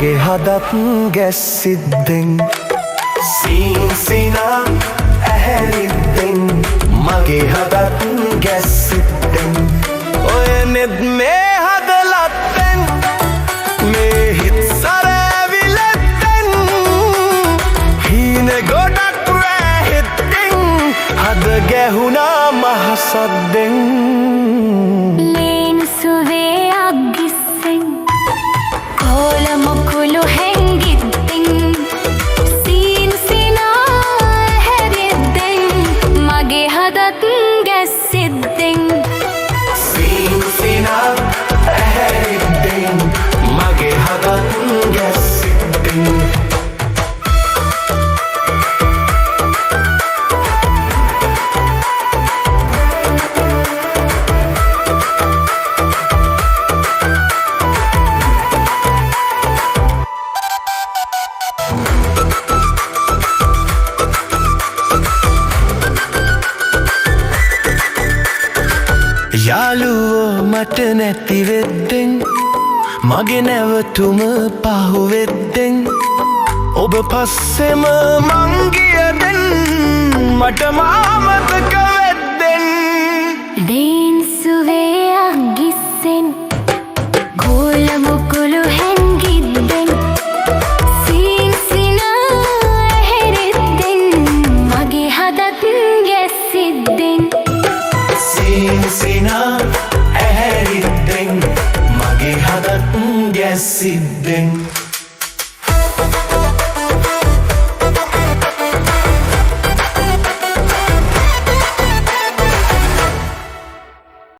මගේ හදත් ගැස්සිද්දෙන් සීන්සිනා ඇහැරිද්දෙන් මගේ හදත් ගැස්සිද්දෙන් ඔය නෙත් මේ හදලත්තෙන් මේ හිත් සරැවිලත්තෙන් හීන ගොඩක් රැහිත්තෙන් හද ගැහුණා මහසද්දෙන් ලේන්සුවේ අග්ගිස්සෙන් කෝල මොකුළු හැංගිද්දෙන් සීන්සිනා ඇහැරිද්දෙන් මගේ හදත් ගැස්සිද්දෙන් සීන්සිනා ඇහැරිද්දෙන් මගේ හදත් ගැස්සිද්දෙන් යාළුවෝ මට නැතිවෙද්දෙන් මගේ නැවතුම පහුවෙද්දෙන් ඔබ පස්සෙම මංගියදෙන් මට මාමතක වෙද්දෙන් ලේන්සුවේ අග්ගිස්සෙන් කෝල මොකුළු හැංගිද්දෙන් සීන්සිනා ඇහැරිද්දෙන් මගේ හදත් ගැස්සිද්දෙන් සීන්සිනා ඇහැරිද්දෙන් මගේ හදත් ගැස්සිද්දෙන්